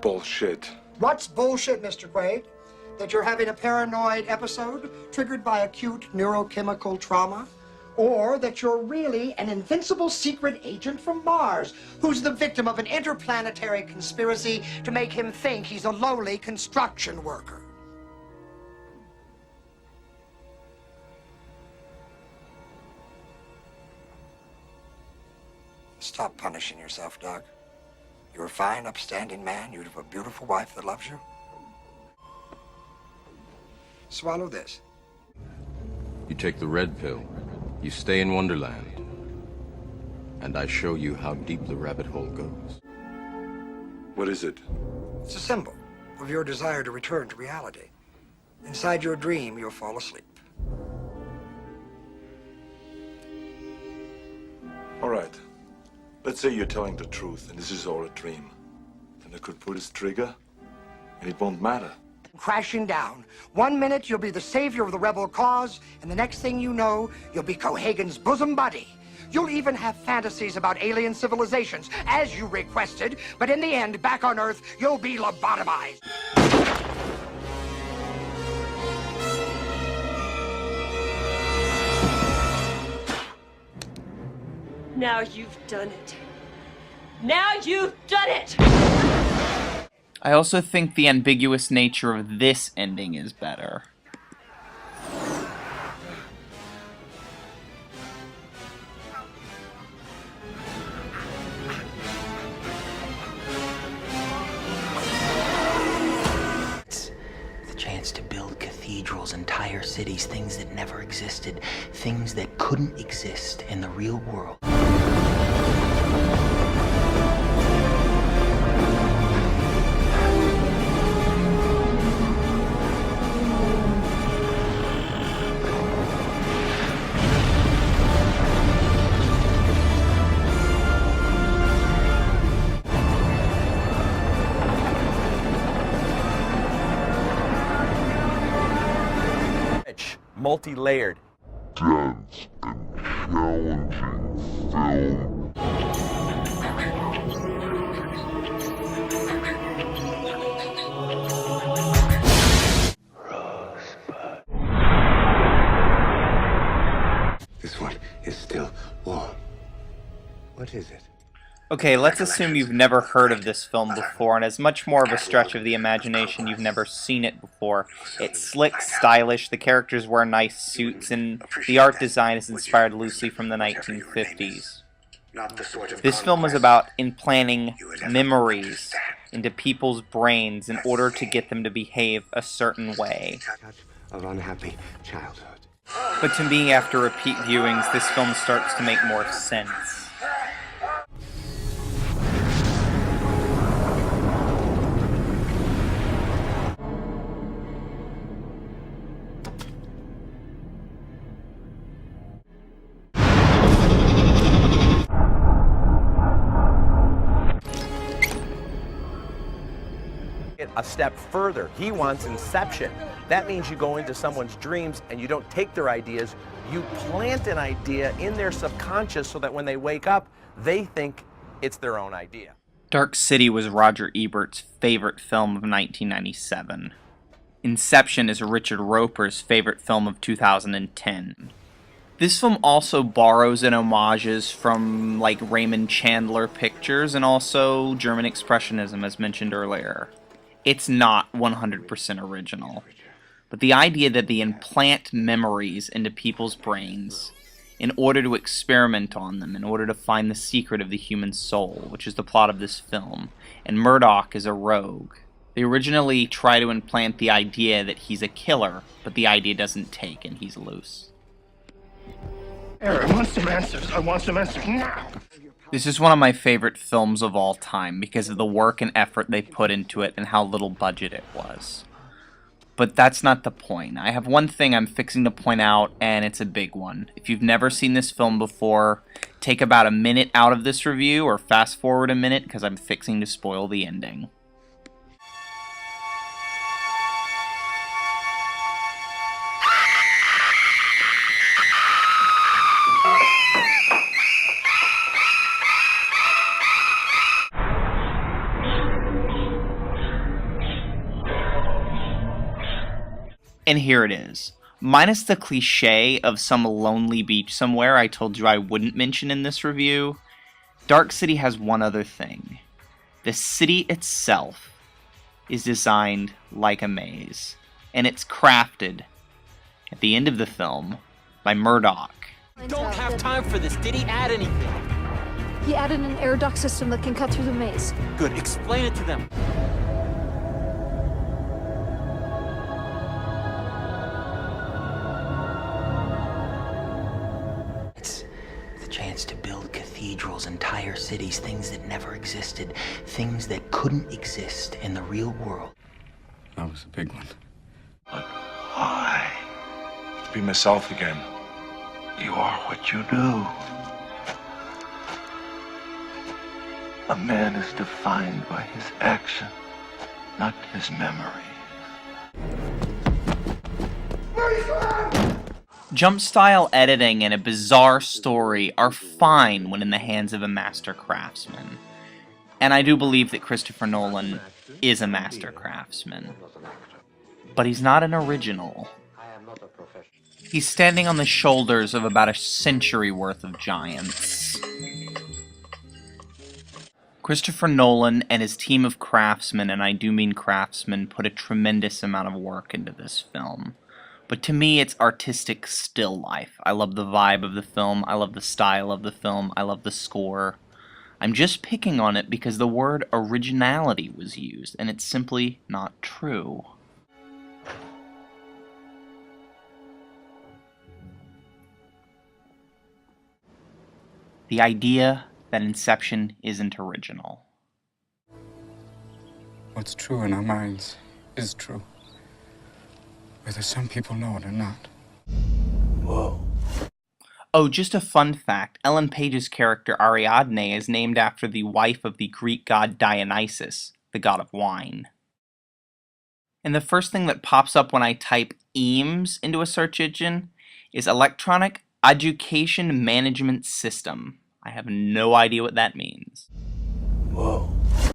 Bullshit. What's bullshit, Mr. Quaid? That you're having a paranoid episode triggered by acute neurochemical trauma? Or that you're really an invincible secret agent from Mars who's the victim of an interplanetary conspiracy to make him think he's a lowly construction worker? Stop punishing yourself, Doc. You're a fine, upstanding man. You have a beautiful wife that loves you. Swallow this. You take the red pill, you stay in Wonderland, and I show you how deep the rabbit hole goes. What is it? It's a symbol of your desire to return to reality. Inside your dream, you'll fall asleep. All right. Let's say you're telling the truth and this is all a dream. Then I could pull this trigger and it won't matter. Crashing down. 1 minute, you'll be the savior of the rebel cause, and the next thing you know, you'll be Cohagen's bosom buddy. You'll even have fantasies about alien civilizations, as you requested, but in the end, back on Earth, you'll be lobotomized. Now you've done it. Now you've done it! I also think the ambiguous nature of this ending is better. It's the chance to build cathedrals, entire cities, things that never existed, things that couldn't exist in the real world. Multi-layered. Dense and challenging film. Rosebud. This one is still warm. What is it? Okay, let's assume you've never heard of this film before, and as much more of a stretch of the imagination, you've never seen it before. It's slick, stylish, the characters wear nice suits, and the art design is inspired loosely from the 1950s. This film is about implanting memories into people's brains in order to get them to behave a certain way. Of unhappy childhood. But to me, after repeat viewings, this film starts to make more sense. A step further. He wants Inception. That means you go into someone's dreams and you don't take their ideas, you plant an idea in their subconscious so that when they wake up, they think it's their own idea. Dark City was Roger Ebert's favorite film of 1997. Inception is Richard Roeper's favorite film of 2010. This film also borrows and homages from, like, Raymond Chandler pictures and also German Expressionism, as mentioned earlier. It's not 100% original, but the idea that they implant memories into people's brains in order to experiment on them, in order to find the secret of the human soul, which is the plot of this film, and Murdoch is a rogue. They originally try to implant the idea that he's a killer, but the idea doesn't take and he's loose. I want some answers. I want some answers now. This is one of my favorite films of all time because of the work and effort they put into it and how little budget it was. But that's not the point. I have one thing I'm fixing to point out, and it's a big one. If you've never seen this film before, take about a minute out of this review, or fast forward a minute, because I'm fixing to spoil the ending. And here it is. Minus the cliche of some lonely beach somewhere I told you I wouldn't mention in this review, Dark City has one other thing. The city itself is designed like a maze, and it's crafted, at the end of the film, by Murdoch. Don't have time for this. Did he add anything? He added an air duct system that can cut through the maze. Good. Explain it to them. It's the chance to build cathedrals, entire cities, things that never existed, things that couldn't exist in the real world. That was a big one. But why? To be myself again. You are what you do. A man is defined by his action, not his memory. Jump style editing and a bizarre story are fine when in the hands of a master craftsman. And I do believe that Christopher Nolan is a master craftsman. But he's not an original. He's standing on the shoulders of about a century worth of giants. Christopher Nolan and his team of craftsmen, and I do mean craftsmen, put a tremendous amount of work into this film. But to me, it's artistic still life. I love the vibe of the film, I love the style of the film, I love the score. I'm just picking on it because the word originality was used, and it's simply not true. The idea that Inception isn't original. What's true in our minds is true, whether some people know it or not. Whoa. Oh, just a fun fact, Ellen Page's character Ariadne is named after the wife of the Greek god Dionysus, the god of wine. And the first thing that pops up when I type EAMS into a search engine is Electronic Education Management System. I have no idea what that means. Whoa.